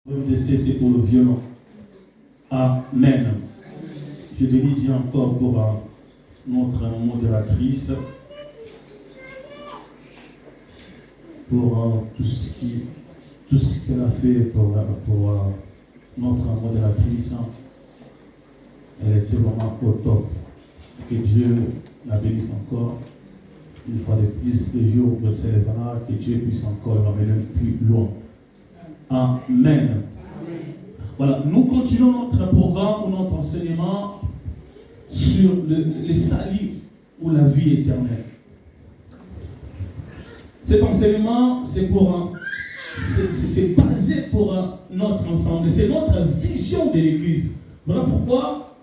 Laisser, c'est pour le violon. Amen. Je te dis encore pour notre modératrice, pour tout ce qu'elle a fait pour notre modératrice. Elle était vraiment au top. Que Dieu la bénisse encore. Une fois de plus, le jour où se lèvera, que Dieu puisse encore l'amener plus loin. Amen. Voilà, nous continuons notre programme ou notre enseignement sur le salut ou la vie éternelle. Cet enseignement, c'est basé pour notre ensemble. C'est notre vision de l'Église. Voilà pourquoi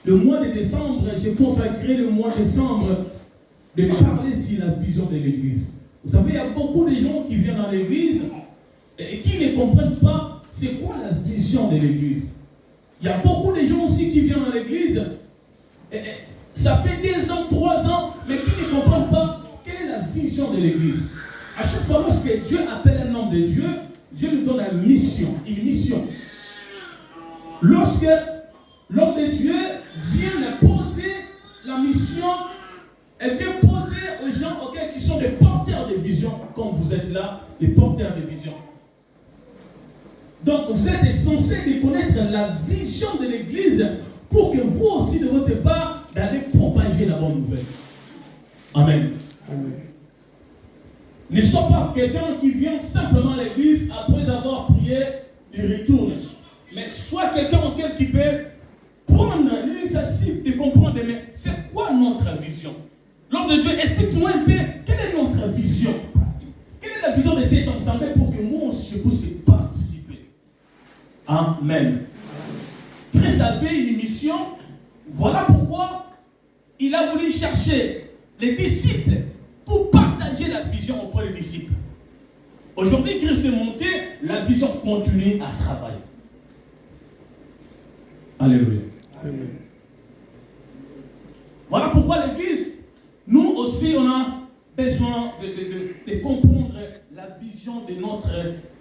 le mois de décembre, j'ai consacré le mois de décembre de parler sur la vision de l'Église. Vous savez, il y a beaucoup de gens qui viennent dans l'Église et qui ne comprennent pas c'est quoi la vision de l'Église. Il y a beaucoup de gens aussi qui viennent dans l'Église, ça fait 2 ans, 3 ans, mais qui ne comprennent pas quelle est la vision de l'Église. À chaque fois lorsque Dieu appelle un homme de Dieu, Dieu lui donne une mission. Lorsque l'homme de Dieu vient poser la mission, elle vient poser aux gens qui sont des porteurs de vision, comme vous êtes là, des porteurs de vision. Donc vous êtes censés connaître la vision de l'Église pour que vous aussi de votre part d'aller propager la bonne nouvelle. Amen. Amen. Ne sois pas quelqu'un qui vient simplement à l'Église après avoir prié, il retourne. Mais sois quelqu'un qui peut prendre l'initiative de comprendre, mais c'est quoi notre vision? L'homme de Dieu, explique-moi un peu, quelle est notre vision? Quelle est la vision de cet ensemble pour que moi aussi je puisse participer? Amen. Christ avait une mission, voilà pourquoi il a voulu chercher les disciples pour partager la vision auprès des disciples. Aujourd'hui, Christ est monté, la vision continue à travailler. Alléluia. Amen. Voilà pourquoi l'Église, nous aussi, on a besoin de comprendre la vision de notre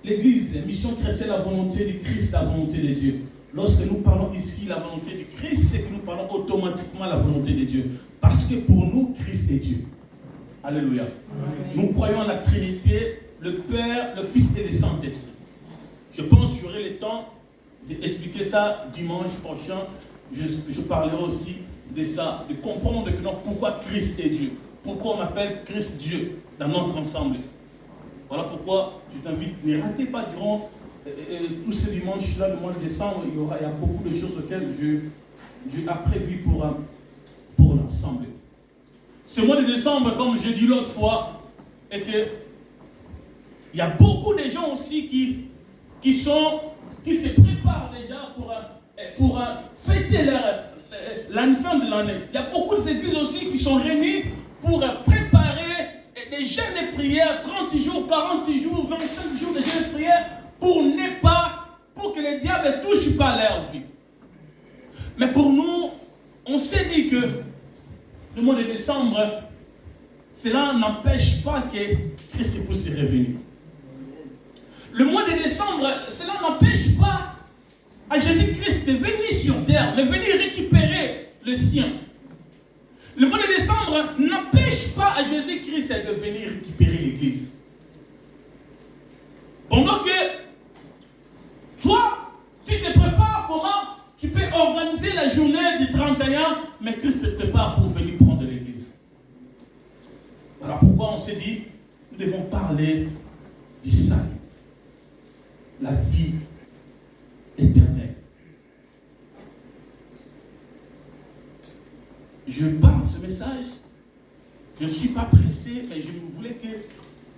l'Église, mission chrétienne, la volonté de Christ, la volonté de Dieu. Lorsque nous parlons ici la volonté de Christ, c'est que nous parlons automatiquement la volonté de Dieu. Parce que pour nous, Christ est Dieu. Alléluia. Amen. Nous croyons en la Trinité, le Père, le Fils et le Saint-Esprit. Je pense que j'aurai le temps d'expliquer ça dimanche prochain. Je parlerai aussi de ça, de comprendre pourquoi Christ est Dieu. Pourquoi on appelle Christ Dieu dans notre ensemble. Voilà pourquoi je t'invite, ne ratez pas durant tous ces dimanches-là, le mois de décembre, il y a beaucoup de choses auxquelles Dieu a prévu pour l'ensemble. Ce mois de décembre, comme je dis l'autre fois, est que il y a beaucoup de gens aussi qui se préparent déjà pour fêter la fin de l'année. Il y a beaucoup d'églises aussi qui sont réunies pour préparer des jeûnes de prière, 30 jours, 40 jours, 25 jours de jeûnes de prière, pour que le diable ne touche pas leur vie. Mais pour nous, on s'est dit que le mois de décembre, cela n'empêche pas que Christ puisse revenir. Le mois de décembre, cela n'empêche pas à Jésus-Christ de venir sur terre, de venir récupérer le sien. Le mois de décembre n'empêche pas à Jésus-Christ de venir récupérer l'Église. Pendant que toi, tu te prépares comment tu peux organiser la journée du 31, mais Christ se prépare pour venir prendre l'Église. Voilà pourquoi on s'est dit, nous devons parler du salut, la vie éternelle. Je parle ce message, je ne suis pas pressé, mais je voulais que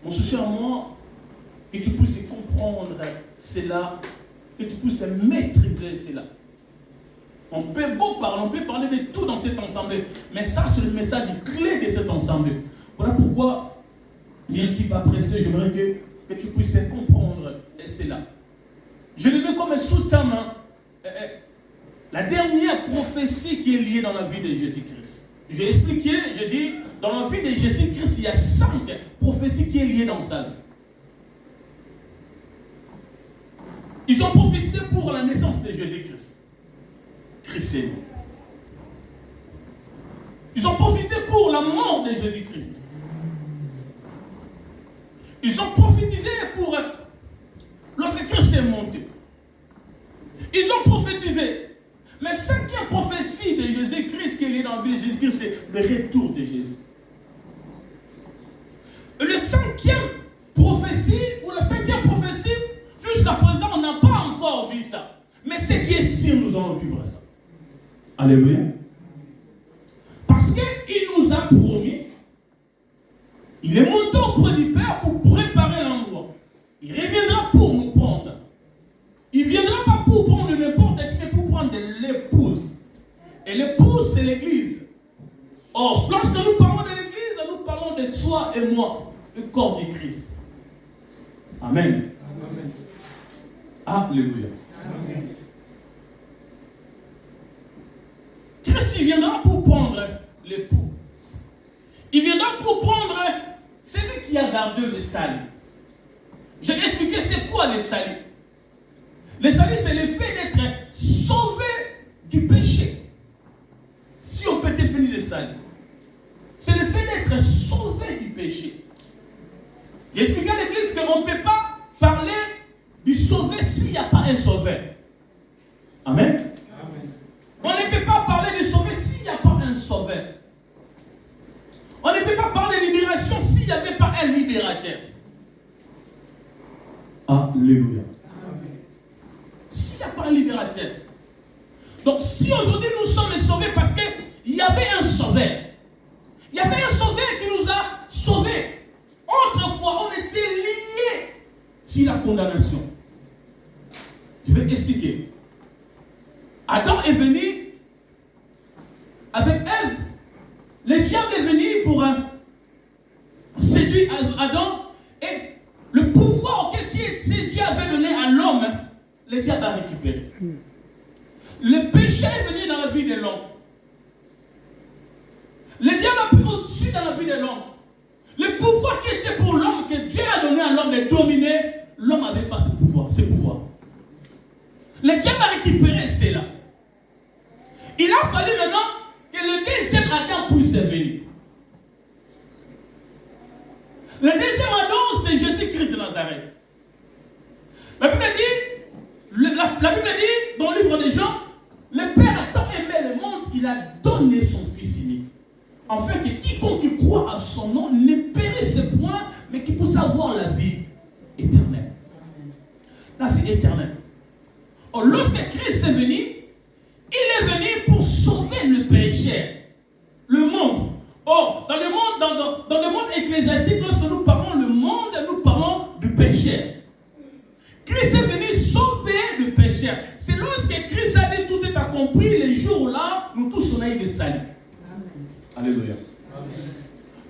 mon souci en moi, que tu puisses comprendre cela, que tu puisses maîtriser cela. On peut parler de tout dans cet ensemble, mais ça c'est le message clé de cet ensemble. Voilà pourquoi je ne suis pas pressé, j'aimerais que tu puisses comprendre cela. Je le mets comme un sous-thème, la dernière prophétie qui est liée dans la vie de Jésus-Christ. J'ai expliqué, j'ai dit, dans la vie de Jésus-Christ, il y a 5 prophéties qui sont liées dans sa vie. Ils ont prophétisé pour la naissance de Jésus-Christ. Christ est né. Ils ont prophétisé pour la mort de Jésus-Christ. Ils ont prophétisé pour lorsque Christ est monté. Ils ont prophétisé. Mais cinquième prophétie de Jésus-Christ qui est liée dans la vie de Jésus-Christ, c'est le retour de Jésus. Le cinquième prophétie, ou la cinquième prophétie, jusqu'à présent, on n'a pas encore vu ça. Mais ce qui est sûr, nous allons vivre ça. Alléluia. Parce qu'il nous a promis, il est monté auprès du Père pour préparer l'endroit. Il reviendra pour nous prendre. Il ne viendra pas pour prendre n'importe qui, mais pour prendre l'épouse. Et l'épouse, c'est l'Église. Or, lorsque nous parlons de l'Église, nous parlons de toi et moi, le corps du Christ. Amen. Amen. Alléluia. Amen. Christ, il viendra pour prendre l'époux. Il viendra pour prendre celui qui a gardé le salut. Je vais expliquer c'est quoi le salut. Le salut, c'est le fait d'être sauvé du péché. Si on peut définir le salut, c'est le fait d'être sauvé du péché. J'ai expliqué à l'église qu'on ne peut pas parler du sauvé s'il n'y a pas un sauveur. Amen. Amen. On ne peut pas parler du sauvé s'il n'y a pas un sauveur. On ne peut pas parler de libération s'il n'y avait pas un libérateur. Alléluia. S'il n'y a pas un libérateur. Donc si aujourd'hui nous sommes sauvés parce qu'il y avait un sauveur. Il y avait un sauveur qui nous a sauvés. Autrefois, on était liés sur la condamnation. Je vais expliquer. Adam est venu avec Ève. Le diable est venu pour séduire Adam et le pouvoir auquel Dieu avait donné à l'homme, le diable a récupéré. Le péché est venu dans la vie de l'homme. Le diable a pris au-dessus dans la vie de l'homme. Le pouvoir qui était pour l'homme, que Dieu a donné à l'homme de dominer, l'homme n'avait pas ce pouvoir. Le diable a récupéré cela. Il a fallu maintenant que le deuxième Adam puisse venir. Le deuxième Adam, c'est Jésus-Christ de Nazareth. La Bible dit, dans le livre des Jean, le Père a tant aimé le monde, il a donné son Fils unique. Afin que quiconque croit à son nom ne périsse point, mais qu'il puisse avoir la vie éternelle. La vie éternelle. Or, lorsque Christ est venu, il est venu pour sauver le péché, le monde. Or, dans le monde ecclésiastique, lorsque nous parlons du monde, nous parlons du péché. Christ est venu sauver le péché. C'est lorsque Christ a dit tout est accompli, les jours-là, nous tous on a eu le salut. Alléluia.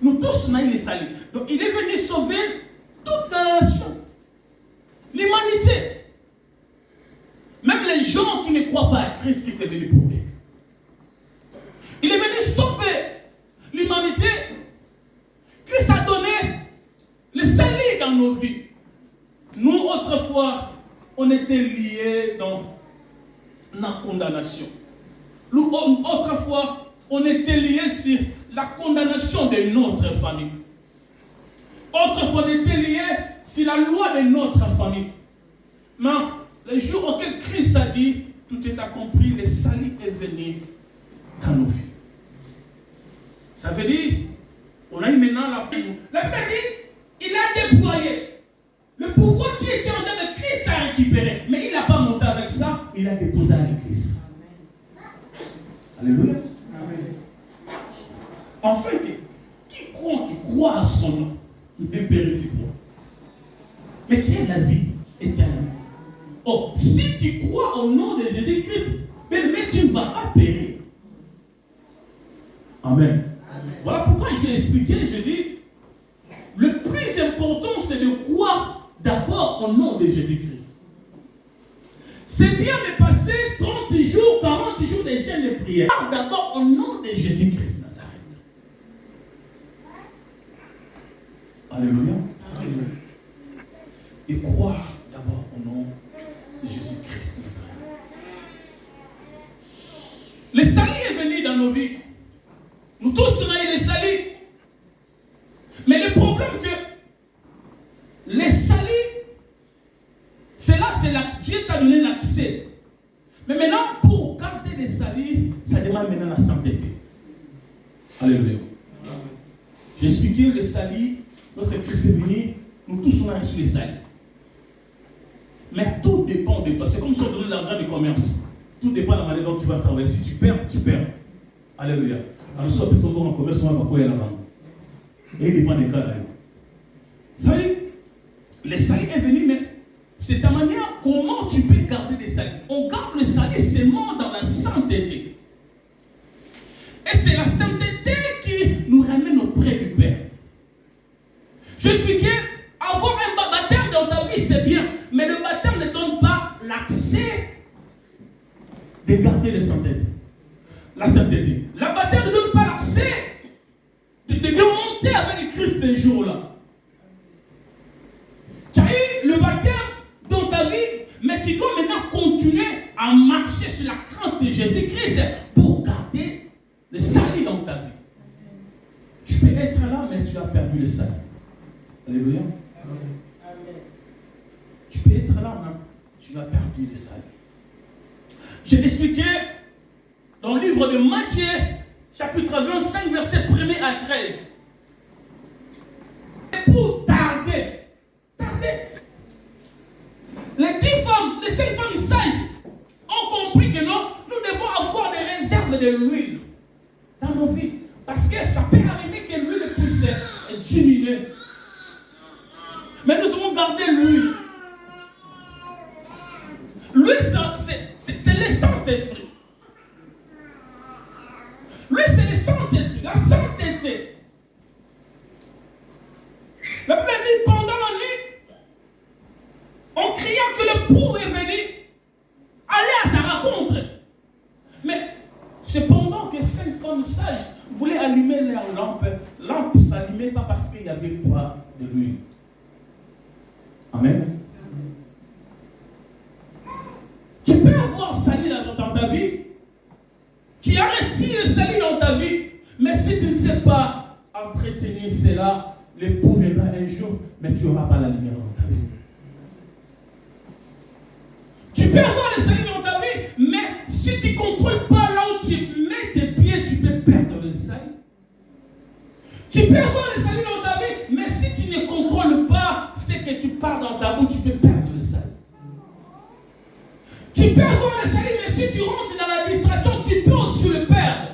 Nous tous on a eu le salut. Donc il est venu sauver toute la nation, l'humanité. Même les gens qui ne croient pas à Christ, qui s'est venu pour eux. Il est venu sauver l'humanité. Christ a donné le salut dans nos vies. Nous, autrefois, on était liés dans la condamnation. Nous, autrefois, on était liés sur la condamnation de notre famille. Autrefois, on était liés sur la loi de notre famille. Mais le jour auquel Christ a dit, tout est accompli, le salut est venu dans nos vies. Ça veut dire, on a eu maintenant la fin. La Bible dit, il a déployé le pouvoir qui était en train de Christ a récupéré. Mais il n'a pas monté avec ça, il a déposé à l'église. Alléluia. Amen. Enfin, quiconque croit à son nom ne périsse point, mais qui est la vie éternelle. Oh, si tu crois au nom de Jésus-Christ, mais tu ne vas pas périr. Amen. Amen. Voilà pourquoi j'ai expliqué, je dis, le plus important c'est de croire d'abord au nom de Jésus-Christ. C'est bien de passer 30 jours, 40 jours de jeûne de prière. D'abord au nom de Jésus-Christ Nazareth. Alléluia. Amen. Et croire d'abord au nom de Le salut est venu dans nos vies. Nous tous, on a eu le salut. Mais le problème que le salut, c'est Dieu t'a donné l'accès. Mais maintenant, pour garder le salut, ça demande maintenant la sainteté. Alléluia. J'ai expliqué le salut, lorsque Christ est venu, nous tous on a reçu le salut. Mais tout dépend de toi. C'est comme si on donnait l'argent du commerce. Tout dépend de la manière dont tu vas travailler. Si tu perds, tu perds. Alléluia. Alors, si on peut en commerce, on va pas quoi là-bas. Et il dépend des cas là. Ça veut dire, le salut est venu, mais c'est ta manière comment tu peux garder le salut. On garde le salut seulement dans la sainteté. Et c'est la sainteté qui nous ramène auprès du Père. J'expliquais, avoir un baptême dans ta vie, c'est bien, mais le baptême ne donne pas l'accès de garder la sainteté. La sainteté. Le baptême ne donne pas l'accès de monter avec Christ ce jour-là. Tu as eu le baptême dans ta vie, mais tu dois maintenant continuer à marcher sur la crainte de Jésus-Christ pour garder le salut dans ta vie. Tu peux être là, mais tu as perdu le salut. Alléluia. Amen. Tu peux être là, mais tu as perdu le salut. J'ai expliqué dans le livre de Matthieu, chapitre 25, verset 1er à 13. Et pour tarder. Les 5 femmes sages ont compris que non, nous devons avoir des réserves de l'huile dans nos vies. Parce que ça peut arriver que l'huile puisse diminuer. Mais nous devons garder l'huile. L'huile, c'est le Saint-Esprit. L'huile, c'est le Saint-Esprit, la sainteté. La Bible dit pendant la nuit, on cria que le pou est venu aller à sa rencontre. Mais cependant que 5 femmes sages voulaient allumer leur lampe, lampe ne s'allumait pas parce qu'il n'y avait pas de l'huile. Amen. Tu peux avoir salut dans ta vie. Tu as reçu le salut dans ta vie. Mais si tu ne sais pas entretenir cela, le pou viendra un jour, mais tu n'auras pas la lumière dans ta vie. Tu peux avoir le salut dans ta vie, mais si tu ne contrôles pas là où tu mets tes pieds, tu peux perdre le salut. Tu peux avoir le salut dans ta vie, mais si tu ne contrôles pas ce que tu parles dans ta bouche, tu peux perdre le salut. Tu peux avoir le salut, mais si tu rentres dans la distraction, tu peux aussi le perdre.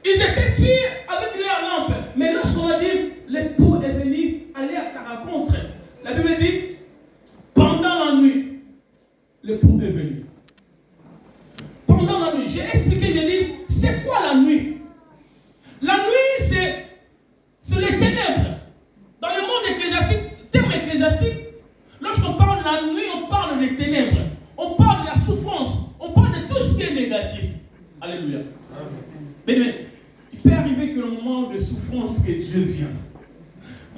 Ils étaient sûrs avec leur lampe, mais lorsqu'on a dit l'époux est venu aller à sa rencontre, la Bible dit pendant la nuit, l'époux est venu. Pendant la nuit, j'ai expliqué, j'ai dit c'est quoi la nuit? La nuit, c'est les ténèbres. Dans le monde ecclésiastique, terme ecclésiastique, lorsqu'on parle de la nuit, on parle des ténèbres. On parle de la souffrance. On parle de tout ce qui est négatif. Alléluia. Mais il peut arriver que le moment de souffrance que Dieu vient.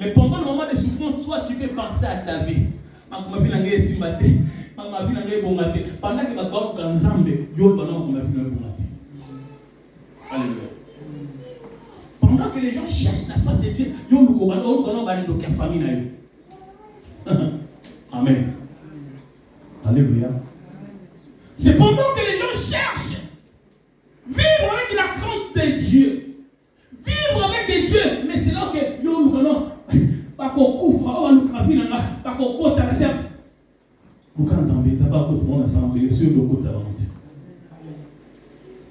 Mais pendant le moment de souffrance, toi, tu peux penser à ta vie. Pendant que tu vas Alléluia. Pendant que les gens cherchent la face de Dieu, Amen. Alléluia. C'est pendant que les gens cherchent vivre avec la crainte de Dieu. Vivre avec Dieu. Mais c'est là que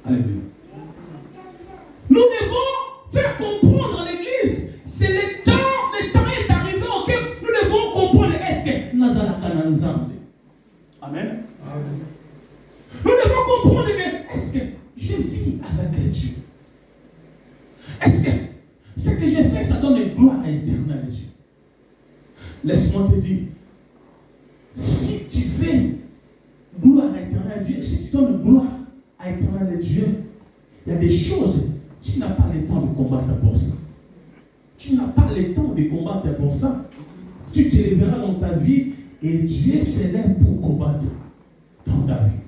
Alléluia. Nous devons faire comprendre à l'église, c'est le temps est arrivé auquel nous devons comprendre est-ce que nous avons ensemble. Amen. Nous devons comprendre que est-ce que je vis avec Dieu. Est-ce que ce que j'ai fait, ça donne une gloire éternelle à Dieu. Laisse-moi te dire, si tu fais gloire éternelle à Dieu, si tu donnes gloire éternelle à Dieu, il y a des choses, tu n'as pas le temps de combattre pour ça. Tu n'as pas le temps de combattre pour ça. Tu te lèveras dans ta vie et Dieu s'élève pour combattre dans ta vie.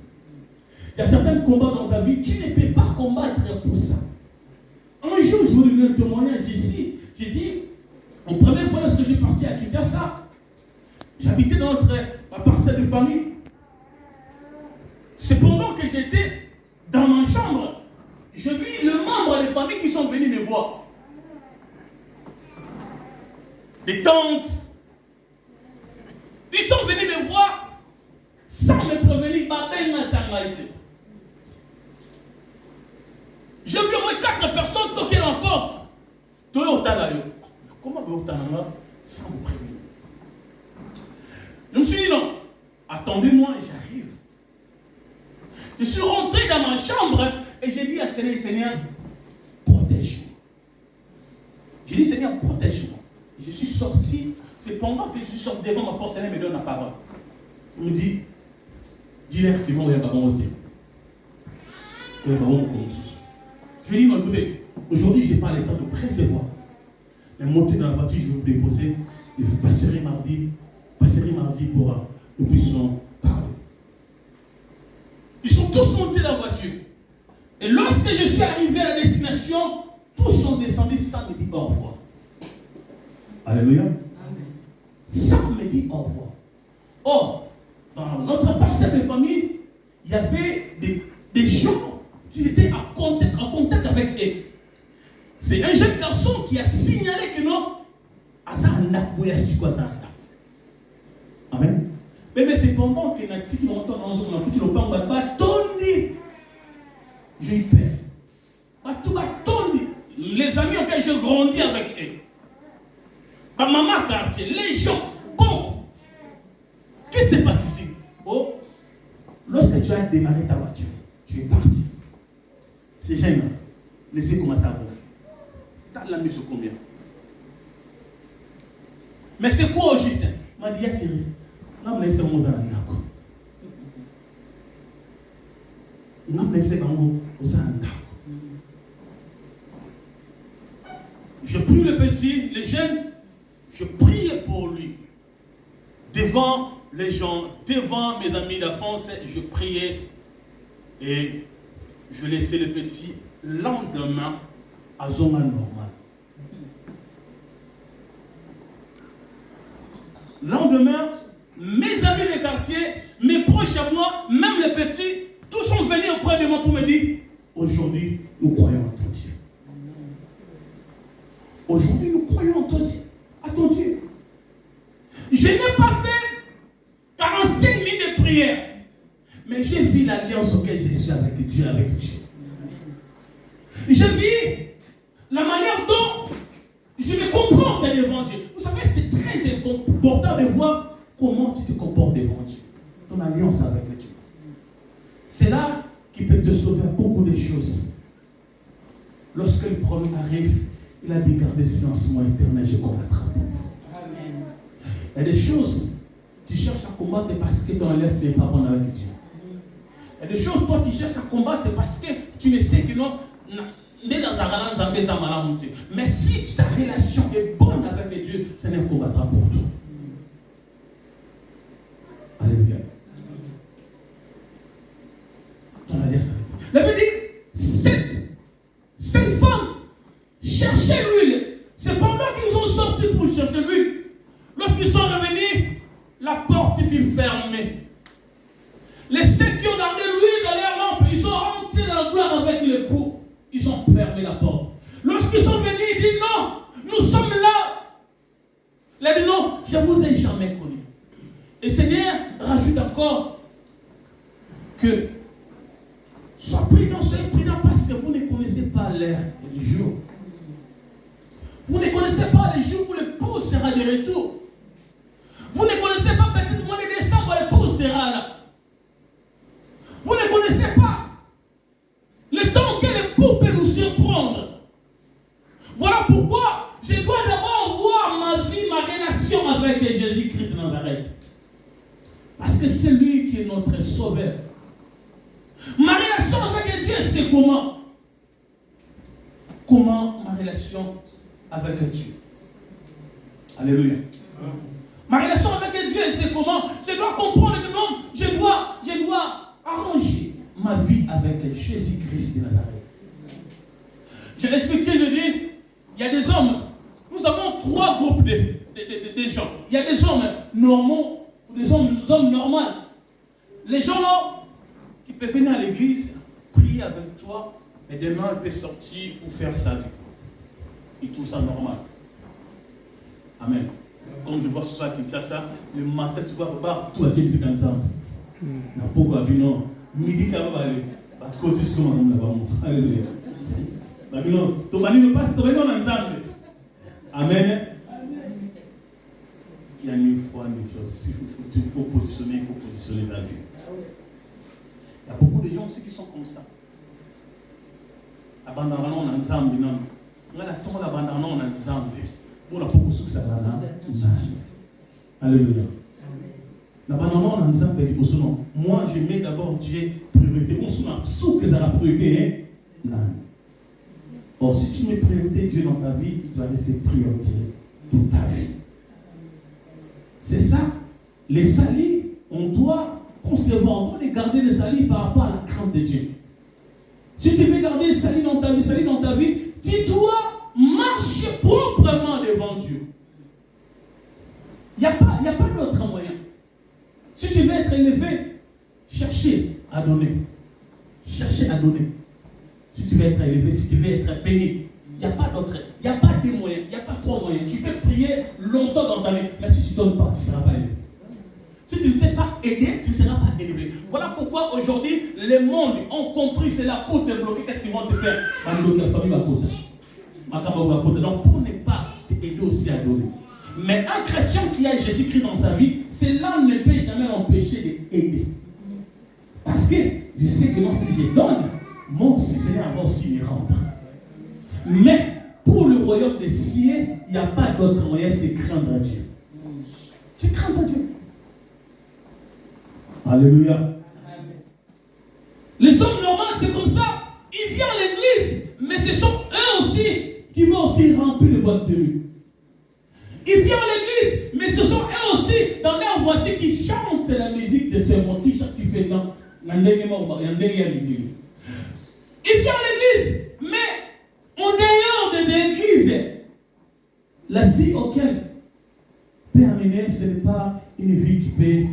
Il y a certains combats dans ta vie, tu ne peux pas combattre pour ça. Un jour, je vous donne un témoignage ici. J'ai dit, en première fois lorsque j'ai parti à Kinshasa, j'habitais dans ma parcelle de famille. C'est pendant que j'étais dans ma chambre, je vis le membre des familles qui sont venus me voir. Des tantes. Ils sont venus me voir sans me prévenir. J'ai vu au moins 4 personnes toquer dans la porte. Comment vous sans me prévenir? Je me suis dit non, attendez-moi, j'arrive. Je suis rentré dans ma chambre et j'ai dit à Seigneur, Seigneur, protège-moi. J'ai dit, Seigneur, protège-moi. Je suis sorti, c'est pendant que je suis sorti devant ma porte, Seigneur me donne la parole. Il me dit, dis-leur qu'ils vont y avoir un côté. Je lui ai dit, non, écoutez, aujourd'hui, je n'ai pas le temps de recevoir. Mais montez dans la voiture, je vais vous déposer et vous passerez mardi pour que nous puissions parler. Ils sont tous montés dans la voiture. Et lorsque je suis arrivé à la destination, tous sont descendus sans me dire au revoir. Alléluia. Amen. Sans me dire au revoir. Or, dans notre parcelle de famille, il y avait des gens qui étaient en contact avec eux. C'est un jeune garçon qui a signalé que non, Amen. Mais c'est pendant que Natiki m'a entendu dans un petit lopin, j'ai eu peur. Les amis auxquels j'ai grandi avec eux, ma maman quartier, les gens, bon, qu'est-ce qui se passe ici? Oh, lorsque tu as démarré ta voiture, tu es parti. Ces gens-là, laissez commencer à gonfler. T'as la mise sur combien? Mais c'est quoi au juste? Il m'a dit, Thierry, là, on a laissé mon zan. Je prie le petit, les jeunes, je priais pour lui. Devant les gens, devant mes amis d'enfance, je priais et je laissais le petit lendemain à Zoma normal. Lendemain, mes amis des quartiers, mes proches à moi, même les petits, tous sont venus auprès de moi pour me dire, aujourd'hui, nous croyons en ton Dieu. Aujourd'hui, nous croyons en ton Dieu. À ton Dieu. Je n'ai pas fait 45 minutes de prière, mais j'ai vu l'alliance auquel je suis avec Dieu, Je vis la manière dont je me comporte devant Dieu. Vous savez, c'est très important de voir comment tu te comportes devant Dieu. Ton alliance avec Dieu. C'est là qui peut te sauver beaucoup de choses. Lorsque le problème arrive, il a dit, gardez silence, moi éternel, je combattrai pour vous. Amen. Il y a des choses, tu cherches à combattre parce que ton alliance n'est pas bonne avec Dieu. Il y a des choses, toi, tu cherches à combattre parce que tu ne sais que non, mais si ta relation est bonne avec Dieu, Seigneur combattra pour toi. Alléluia. Ton alliance avec Dieu. La Bible dit, cette femme cherchait l'huile. C'est pendant qu'ils ont sorti pour chercher l'huile. Lorsqu'ils sont revenus, la porte fut fermée. Les 7 qui ont gardé l'huile dans leur lampe, ils sont rentrés dans la gloire avec l'époux. Ils ont fermé la porte. Lorsqu'ils sont venus, ils disent non, nous sommes là. Il a dit non, je ne vous ai jamais connu. Et Seigneur rajoute encore que sois prudent parce que vous ne connaissez pas l'heure et le jour. Vous ne connaissez pas les jours où l'époux sera de retour. Vous ne connaissez pas peut-être le mois de décembre, l'époux sera là. Vous ne connaissez pas le temps que l'époux peut nous surprendre. Voilà pourquoi je dois d'abord voir ma vie, ma relation avec Jésus-Christ de Nazareth. Parce que c'est lui qui est notre sauveur. Ma relation avec Dieu, c'est comment? Comment ma relation avec Dieu? Alléluia. Ma relation avec Dieu, c'est comment? Je dois comprendre que non, je dois arranger ma vie vie avec Jésus-Christ de Nazareth. J'ai expliqué, je dis, il y a des hommes, nous avons 3 groupes de gens. Il y a des hommes normaux, des hommes normaux. Les gens là, qui peuvent venir à l'église, prier avec toi, et demain il peut sortir pour faire sa vie. Ils trouvent ça normal. Amen. Comme je vois ce soir à Kinshasa, le matin tu vois, tout a été musique ensemble. Pourquoi non? Midi quand même aller. Parce que c'est ce qu'on a là-bas. Alléluia. Non, tu vas nous passer, tu vas nous ensemble. Amen. Il y a une fois une chose, il faut positionner ta vie. Il y a beaucoup de gens aussi qui sont comme ça. Abandonnons ensemble, non. On a la tombe abandonnons ensemble. On a beaucoup de succès là. Alléluia. L'abandonnons ensemble, moi je mets d'abord Dieu priorité. On se met sous que ça la priorité. Non. Or, si tu mets priorité Dieu dans ta vie, tu dois laisser priorité toute ta vie. C'est ça. Les salis, on doit concevoir, on doit les garder les salis par rapport à la crainte de Dieu. Si tu veux garder les salis dans ta vie, tu dois marcher proprement devant Dieu. Il n'y a pas d'autre moyen. Si tu veux être élevé, cherchez à donner. Cherchez à donner. Si tu veux être élevé, si tu veux être béni, il n'y a pas d'autre. Il n'y a pas 2 moyens, il n'y a pas 3 moyens. Tu peux prier longtemps dans ta vie, mais si tu ne donnes pas, tu ne seras pas élevé. Si tu ne sais pas aider, tu ne seras pas élevé. Voilà pourquoi aujourd'hui, les mondes ont compris cela pour te bloquer. Qu'est-ce qu'ils vont te faire? Donc, pour ne pas t'aider aussi à donner. Mais un chrétien qui a Jésus-Christ dans sa vie, cela ne peut jamais l'empêcher d'aider. Parce que je sais que non, si je donne, mon Seigneur va aussi me rendre. Mais pour le royaume des cieux, il n'y a pas d'autre moyen, c'est craindre Dieu. Tu crains Dieu. Alléluia. Amen. Les hommes normaux, c'est comme ça. Ils viennent à l'église, mais ce sont eux aussi qui vont aussi remplir les boîtes de nuit. Ils viennent à l'église, mais ce sont eux aussi dans leur voiture qui chantent la musique de ce monde, qui fait dans l'église. Ils viennent à l'église, mais en dehors de l'église, la vie auquel peut amener, ce n'est pas une vie qui peut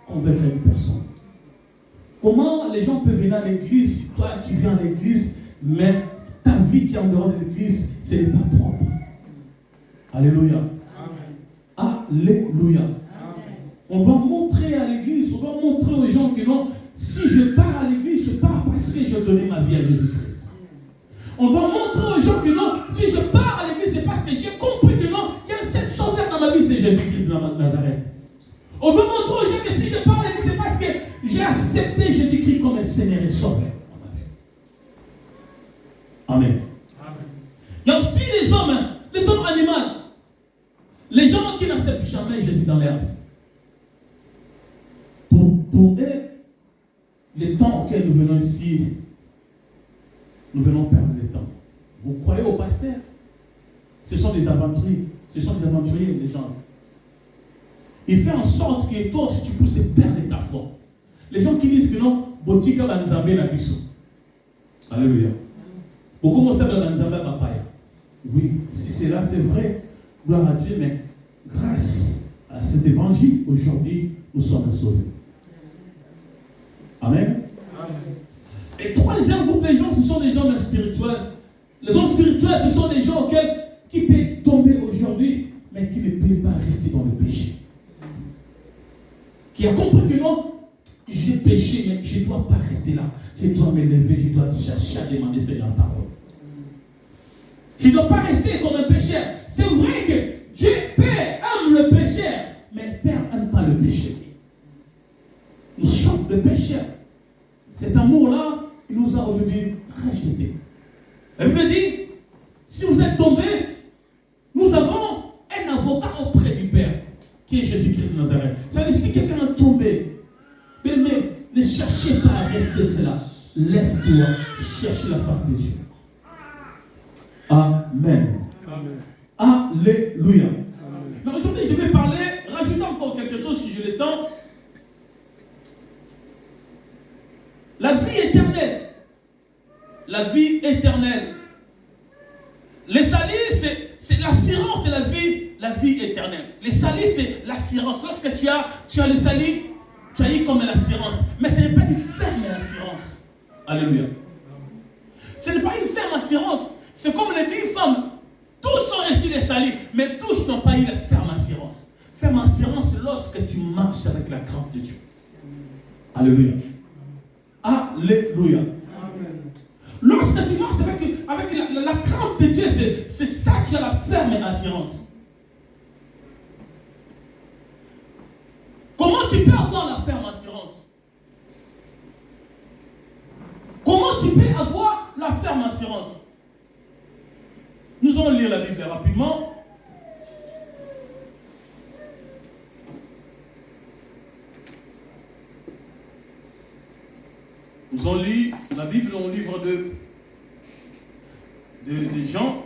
convaincre une personne. Comment les gens peuvent venir à l'église, toi qui viens à l'église, mais ta vie qui est en dehors de l'église, ce n'est pas propre. Alléluia. Amen. Alléluia. Amen. On doit montrer à l'église, on doit montrer aux gens que non, si je pars à l'église, je pars parce que je donnais ma vie à Jésus-Christ. On doit montrer aux gens que non, si je pars à l'église, c'est parce que j'ai compris que non, il y a un seul sauveur dans ma vie, c'est Jésus-Christ de Nazareth. On doit montrer aux gens que si je pars à l'église, c'est parce que j'ai accepté Jésus-Christ comme un Seigneur et Sauveur dans ma vie. Amen. Amen. Il y a aussi les hommes animaux. Les gens qui n'acceptent jamais Jésus dans leur vie. Pour eux, les temps auxquels nous venons ici, nous venons perdre le temps. Vous croyez au pasteur? Ce sont des aventuriers. Ce sont des aventuriers, les gens. Il fait en sorte que toi aussi tu puisses perdre ta foi. Les gens qui disent que non, Botika va nous amener la biso. Alléluia. Pourquoi on sait dans Nzamba Bapaya? Oui, si c'est là, c'est vrai. Gloire à Dieu, mais grâce à cet évangile, aujourd'hui, nous sommes sauvés. Amen. Amen. Et troisième groupe de gens, ce sont des gens spirituels. Les hommes spirituels, ce sont des gens qui peuvent tomber aujourd'hui, mais qui ne peuvent pas rester dans le péché. Qui a compris que non, j'ai péché, mais je ne dois pas rester là. Je dois me lever, je dois chercher à demander Seigneur la parole. Je ne dois pas rester comme un pécheur. C'est vrai que Dieu, Père, aime le pécheur, mais Père n'aime pas le péché. Nous sommes des pécheurs. Cet amour-là, il nous a aujourd'hui rejetés. Elle me dit, si vous êtes tombés, nous avons un avocat auprès du Père, qui est Jésus-Christ de Nazareth. C'est-à-dire, si quelqu'un est tombé, mais ne cherchez pas à rester cela. Lève-toi, cherche la face de Dieu. Amen. Amen. Alléluia. Amen. Mais aujourd'hui, je vais parler, rajouter encore quelque chose si j'ai le temps. La vie éternelle. La vie éternelle. Les salis, c'est l'assurance de la vie éternelle. Les salis, c'est l'assurance. Lorsque tu as le salis, tu as eu comme l'assurance. Mais ce n'est pas une ferme assurance. Alléluia. Ce n'est pas une ferme assurance. C'est comme les 10 femmes. Tous ont reçu les salis, mais tous n'ont pas eu la ferme assurance. Ferme assurance, c'est lorsque tu marches avec la crainte de Dieu. Alléluia. Alléluia. Amen. Lorsque tu marches avec la crainte de Dieu, c'est ça que tu as la ferme assurance. Comment tu peux avoir la ferme assurance? Comment tu peux avoir la ferme assurance? Nous allons lire la Bible rapidement. Nous allons lire la Bible au livre de Jean.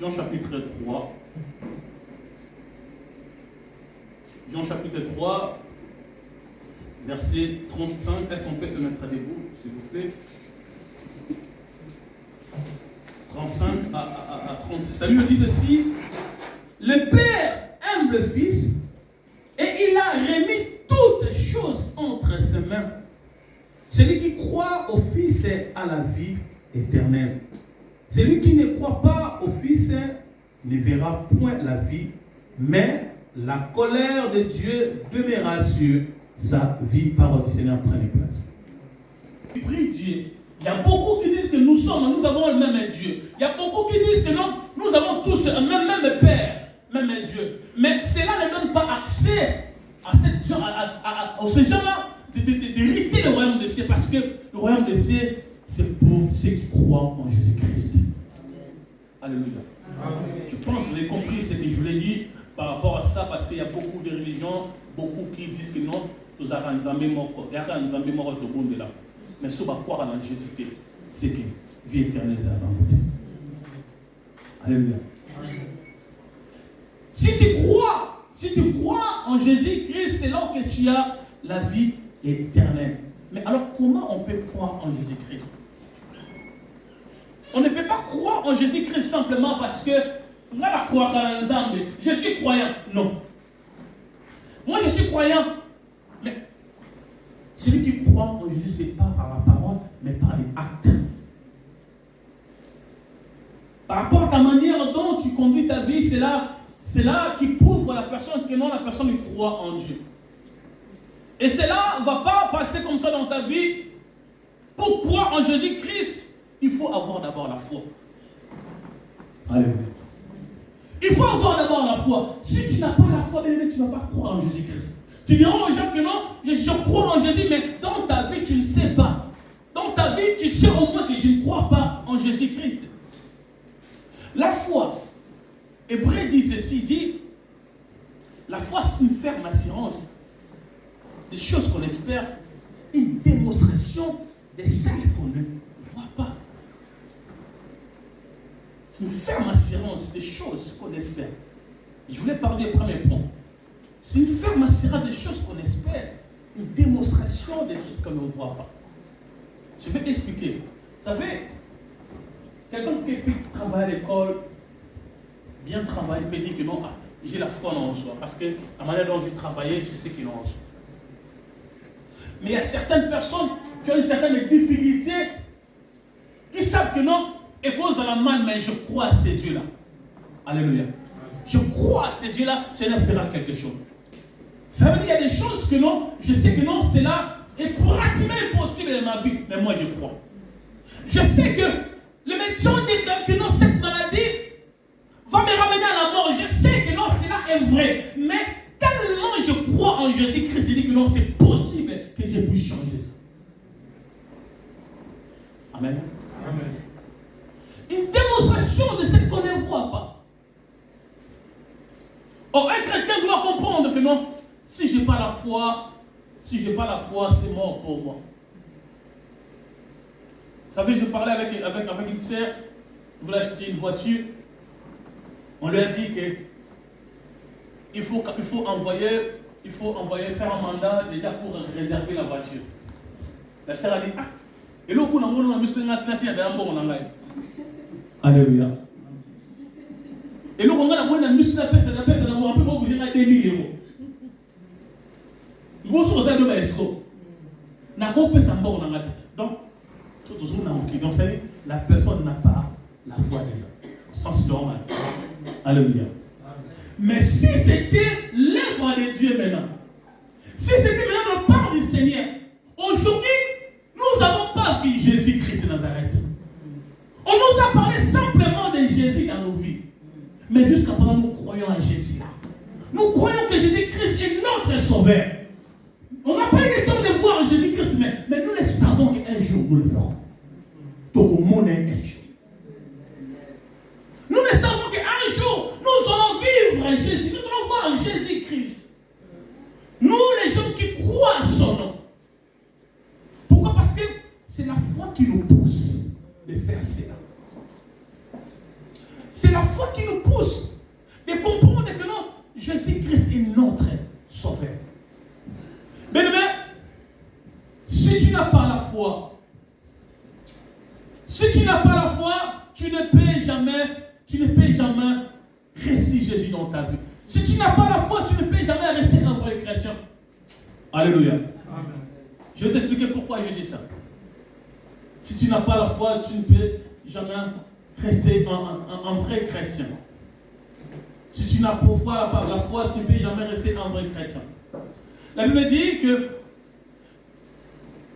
Jean chapitre 3. Jean chapitre 3, verset 35. Est-ce qu'on peut se mettre à debout, s'il vous plaît? 35 à 36. Ça lui dit ceci. Le Père aime le Fils et il a remis toutes choses entre ses mains. Celui qui croit au Fils a la vie éternelle. Celui qui ne croit pas au Fils ne verra point la vie, mais la colère de Dieu demeurera sur sa vie. Parole du Seigneur, prenez place. Prie Dieu. Il y a beaucoup qui disent que nous avons le même Dieu. Il y a beaucoup qui disent que non, nous avons tous un même Père, même Dieu. Mais cela ne donne pas accès à ces gens-là d'hériter le royaume des cieux, parce que le royaume des cieux, c'est pour ceux qui croient en Jésus-Christ. Alléluia. Amen. Je pense que vous avez compris ce que je vous l'ai dit par rapport à ça, parce qu'il y a beaucoup de religions, beaucoup qui disent que non, nous avons Nzambe moko, il y a un Nzambe moko au monde de là. Mais si on va croire en Jésus, c'est que vie éternelle est avant vous. Alléluia. Si tu crois en Jésus-Christ, c'est là que tu as la vie éternelle. Mais alors, comment on peut croire en Jésus-Christ? On ne peut pas croire en Jésus-Christ simplement parce que je suis croyant. Non. Moi, je suis croyant. Mais celui qui croit en Jésus, ce n'est pas par la parole, mais par les actes. Par rapport à ta manière dont tu conduis ta vie, c'est là qui prouve à la personne que non, la personne croit en Dieu. Et cela ne va pas passer comme ça dans ta vie. Pour croire en Jésus-Christ, il faut avoir d'abord la foi. Alléluia. Il faut avoir d'abord la foi. Si tu n'as pas la foi, tu ne vas pas croire en Jésus-Christ. Tu diras aux gens que non, je crois en Jésus, mais dans ta vie, tu ne sais pas. Dans ta vie, tu sais au moins que je ne crois pas en Jésus-Christ. La foi, Hébreu dit ceci, dit, la foi c'est une ferme assurance des choses qu'on espère, une démonstration de celles qu'on ne voit pas. C'est une ferme assurance des choses qu'on espère. Je voulais parler du premier point. C'est une ferme assurance des choses qu'on espère, une démonstration des choses qu'on ne voit pas. Je vais expliquer. Vous savez, quelqu'un qui travaille à l'école, bien travaille, peut dire que non, j'ai la foi en soi, parce que la manière dont je travaillais, je sais qu'il en soi. Mais il y a certaines personnes qui ont une certaine difficulté, qui savent que non, et cause à la main, mais je crois à ces dieux-là. Alléluia. Je crois à ces dieux-là, cela fera quelque chose. Ça veut dire qu'il y a des choses que non, je sais que non, cela est pratiquement impossible dans ma vie, mais moi je crois. Je sais que le médecin dit que non, cette maladie va me ramener à la mort. Je sais que non, cela est vrai, mais tellement je crois en Jésus-Christ, je dis que non, c'est possible que Dieu puisse changer ça. Amen. Amen. Une démonstration de ce qu'on ne voit pas. Or, un chrétien doit comprendre que non, si je n'ai pas la foi, c'est mort pour moi. Vous savez, je parlais avec une sœur, elle voulait acheter une voiture. On lui a dit que il faut envoyer faire un mandat déjà pour réserver la voiture. La sœur a dit, ah, et là, on a un muscle natif, il y a un bon. Alléluia. Et là, on a un muscle natif, il y a un bon. Après, on a 2000 euros. Vous avez un escroc. Donc, la personne n'a pas la foi déjà. Sens normal. Alléluia. Mais si c'était l'œuvre de Dieu maintenant, si c'était maintenant le part du Seigneur, aujourd'hui, nous n'avons pas vu Jésus-Christ de Nazareth. On nous a parlé simplement de Jésus dans nos vies. Mais jusqu'à présent, nous croyons à Jésus là. Nous croyons que Jésus-Christ est notre sauveur. On n'a pas eu le temps de voir Jésus-Christ, mais nous le savons qu'un jour nous le verrons. Donc au monde est un jour. Nous le savons qu'un jour nous allons vivre Jésus, nous allons voir Jésus-Christ. Nous les gens qui croient à son nom. Pourquoi? Parce que c'est la foi qui nous pousse de faire cela. C'est la foi qui nous pousse de comprendre que non, Jésus-Christ est notre sauveur. Mais si tu n'as pas la foi, tu ne peux jamais rester Jésus dans ta vie. Si tu n'as pas la foi, tu ne peux jamais rester un vrai chrétien. Alléluia. Amen. Je vais t'expliquer pourquoi je dis ça. Si tu n'as pas la foi, tu ne peux jamais rester un vrai chrétien. Si tu n'as pas la foi, tu ne peux jamais rester un vrai chrétien. La Bible dit que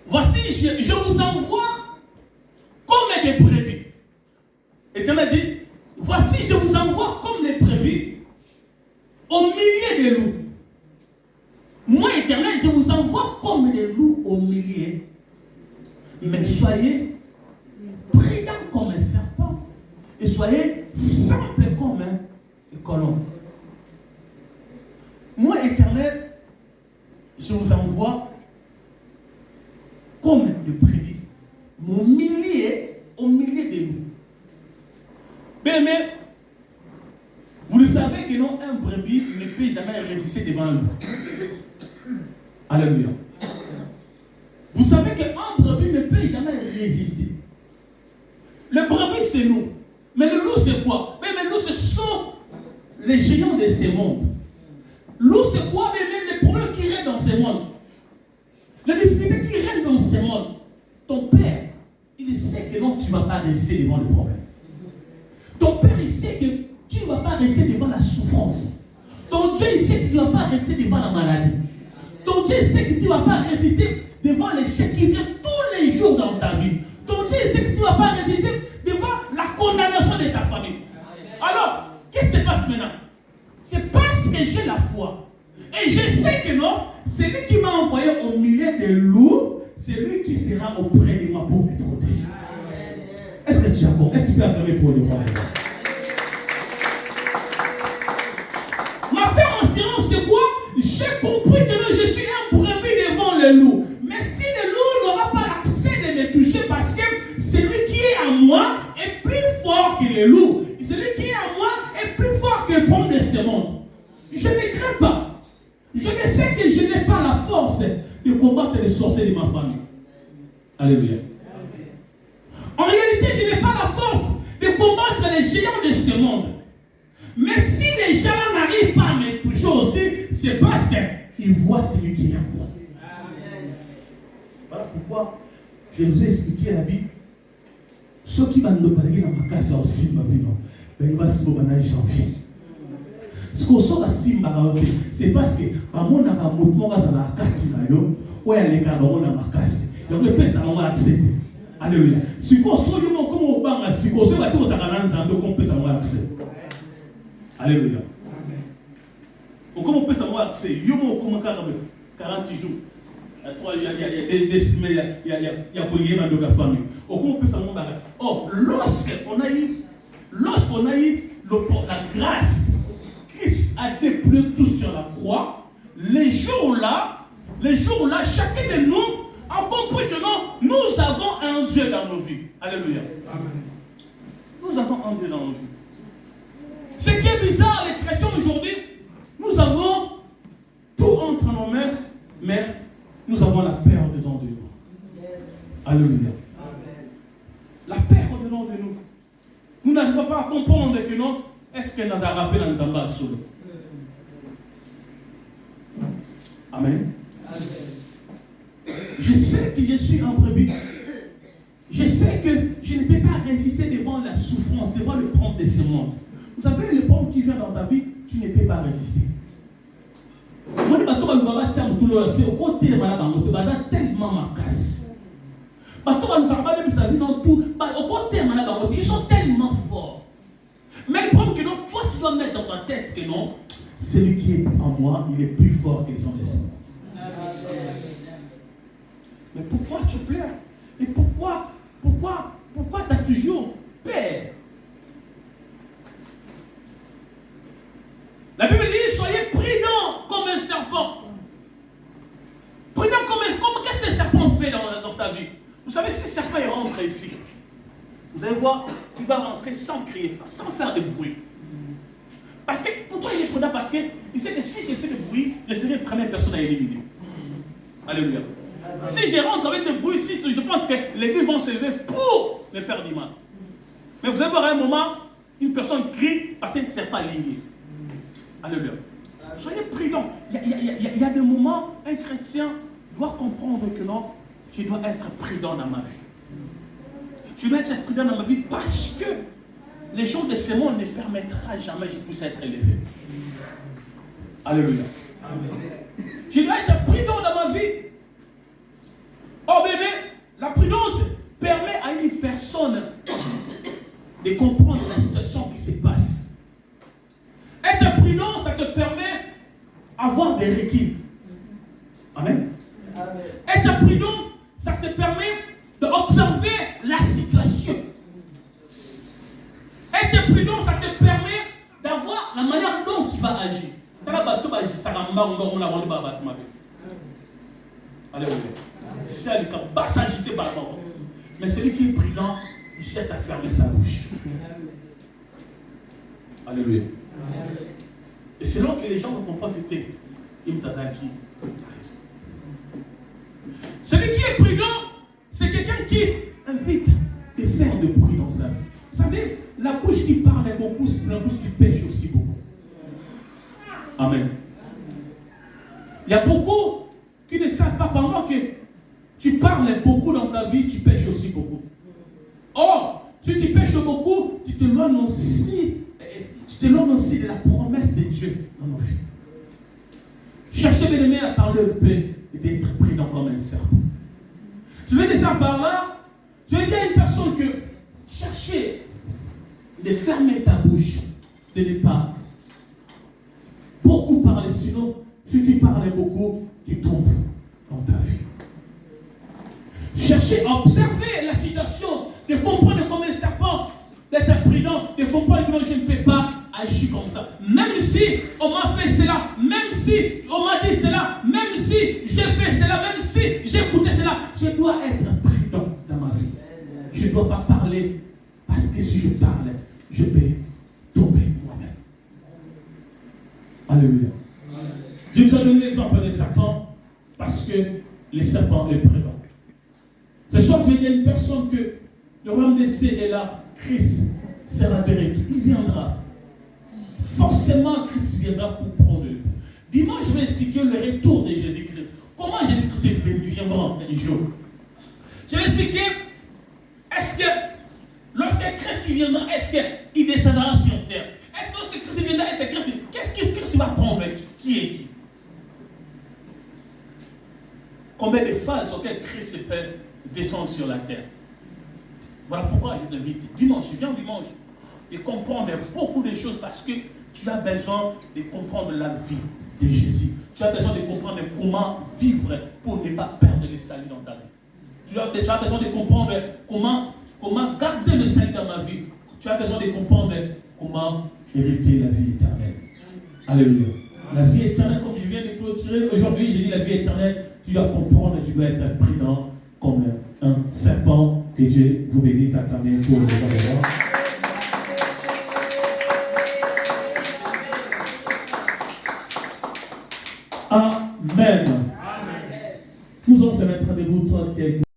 voici, je vous envoie comme des brebis. L'Éternel dit, voici, je vous envoie comme des brebis au milieu des loups. Moi, Éternel, je vous envoie comme des loups au milieu. Mais soyez prudents comme un serpent et soyez simples comme un colombe. Moi, Éternel, je vous envoie comme des brebis au milieu des loups. Bien aimé, vous le savez que non, un brebis ne peut jamais résister devant un loup. Alléluia. Vous savez qu'un brebis ne peut jamais résister. Le brebis, c'est nous. Mais le loup, c'est quoi? Mais le loup, ce sont les géants de ce monde. Loup, c'est quoi? Mais les problèmes qui règnent dans ce monde. Les difficultés qui règnent dans ce monde. Ton père, il sait que non, tu ne vas pas résister devant le problème. Ton père, il sait que tu ne vas pas rester devant la souffrance. Ton Dieu, il sait que tu ne vas pas rester devant la maladie. Ton Dieu, il sait que tu ne vas pas résister devant l'échec qui vient tous les jours dans ta vie. Ton Dieu, il sait que tu ne vas pas résister devant la condamnation de ta famille. Alors, qu'est-ce qui se passe maintenant? C'est parce que j'ai la foi. Et je sais que non, c'est lui qui m'a envoyé au milieu des loups, c'est lui qui sera auprès de moi pour me protéger. Est-ce que tu as compris? Est-ce que tu peux acclamer pour le roi? Ma frère en silence, c'est quoi? J'ai compris que je suis un brebis devant le loup. Mais si le loup n'aura pas l'accès de me toucher, parce que celui qui est à moi est plus fort que le loup. Celui qui est à moi est plus fort que le pomme de ce monde. Je ne crains pas. Je ne sais que je n'ai pas la force de combattre les sorciers de ma famille. Alléluia. En réalité, je n'ai pas la force de combattre les géants de ce monde. Mais si les gens n'arrivent pas à me toucher aussi, c'est parce qu'ils voient celui qui est en moi. Voilà pourquoi je vous ai expliqué la Bible. Ceux qui vont nous parler dans ma case aussi, ma vie, non. Ben, il va se trouver en janvier. Ce qu'on sort à Simba, c'est parce que, à mon amour, moi, dans la carte, où il y a les gars dans ma case. Donc, le père, ça va accepter. Alléluia. Si vous soyez comme au banc, si vous soyez tous à donc on peut savoir accès. Alléluia. Comme on peut savoir accès, il y a 40 jours. Il y a des semaines, il y a un de la famille. Comment on peut savoir accès? Oh, lorsqu'on a eu la grâce, Christ a déployé tout sur la croix. Les jours-là, chacun de nous a compris que non, nous avons un Dieu dans nos vies. Alléluia. Amen. Nous avons un Dieu dans nos vies. Ce qui est bizarre, les chrétiens aujourd'hui, nous avons tout entre nos mains, mais nous avons la peur dedans de nous. Alléluia. La paix au-dedans de nous. Nous n'arrivons pas à comprendre que non, est-ce que nous avons rappelé dans Zamba solo. Amen. Je sais que je suis un brebis. Je sais que je ne peux pas résister devant la souffrance, devant le prompt de ce monde. Vous savez, le prompt qui vient dans ta vie, tu ne peux pas résister. Tellement macasse. Ils sont tellement forts. Mais le problème que non, toi tu dois mettre dans ta tête que non, celui qui est en moi, il est plus fort que les gens de ce monde. Mais pourquoi tu pleures? Et pourquoi tu as toujours peur? La Bible dit, soyez prudents comme un serpent. Prudent comme un serpent. Qu'est-ce que le serpent fait dans sa vie? Vous savez, si le serpent il rentre ici, vous allez voir, il va rentrer sans crier, sans faire de bruit. Parce que, pourquoi il est prudent? Parce qu'il sait que si j'ai fait de bruit, je serai la première personne à éliminer. Alléluia. Si je rentre avec de bruit ici, je pense que les deux vont se lever pour me faire du mal. Mais vous allez voir à un moment, une personne crie parce qu'elle ne sert pas aligné. Alléluia. Soyez prudents. Il y a des moments, un chrétien doit comprendre que non, je dois être prudent dans ma vie. Je dois être prudent dans ma vie parce que les gens de ce monde ne permettra jamais que je puisse être élevé. Alléluia. Amen. Je dois être prudent dans ma vie. Oh bébé, la prudence permet à une personne de comprendre la situation qui se passe. Être prudent, ça te permet d'avoir des recul. Amen. Amen. Être prudent, ça te permet d'observer la situation. Être prudent, ça te permet d'avoir la manière dont tu vas agir. Alléluia. C'est elle qui va s'agiter par rapport. Mais celui qui est prudent, il cherche à fermer sa bouche. Alléluia. Et c'est là que les gens vont comprendre que t'es Imtazaki. Celui qui est prudent, c'est quelqu'un qui invite de faire de bruit dans sa vie. Vous savez, la bouche qui parle beaucoup, c'est la bouche qui pêche aussi beaucoup. Amen. Il y a beaucoup qui ne savent pas pendant que tu parles beaucoup dans ta vie, tu pêches aussi beaucoup. Or, si tu pêches beaucoup, tu te loin aussi de la promesse de Dieu dans nos vies. Cherchez bien aimé à parler de paix et d'être prudent comme un serpent. Je vais dire ça par là. Je vais dire à une personne que cherchez de fermer ta bouche, de ne pas beaucoup parler, sinon, si tu parles beaucoup, tu tombes dans ta vie. Cherchez à observer la situation, de comprendre comme un serpent, d'être prudent, de comprendre que je ne peux pas agir comme ça. Même si on m'a fait cela, même si on m'a dit cela, même si j'ai fait cela, même si j'ai écouté cela, je dois être prudent dans ma vie. Je ne dois pas parler parce que si je parle, je peux tomber moi-même. Alléluia. Je vous ai donné l'exemple des serpents parce que les serpents est prudent. Ce soir, je vais dire à une personne que le royaume des cieux est là. Christ sera de retour. Il viendra. Forcément, Christ viendra pour prendre le. Dimanche, je vais expliquer le retour de Jésus-Christ. Comment Jésus-Christ est venu, viendra un jour. Je vais expliquer, est-ce que lorsque Christ viendra, est-ce qu'il descendra sur terre? Est-ce que lorsque Christ viendra, qu'est-ce que Christ va prendre? Qui est qui? Combien de phases auxquelles Christ peut descendre sur la terre? Voilà pourquoi je t'invite dimanche, viens dimanche, et comprendre beaucoup de choses parce que tu as besoin de comprendre la vie de Jésus. Tu as besoin de comprendre comment vivre pour ne pas perdre le salut dans ta vie. Tu as besoin de comprendre comment garder le salut dans ma vie. Tu as besoin de comprendre comment hériter la vie éternelle. Alléluia. La vie éternelle, comme je viens de clôturer, aujourd'hui, je dis la vie éternelle, tu dois comprendre, tu dois être prudent comme un serpent. Que Dieu vous bénisse, acclamez pour le Seigneur. Amen. Nous allons se mettre debout, toi qui es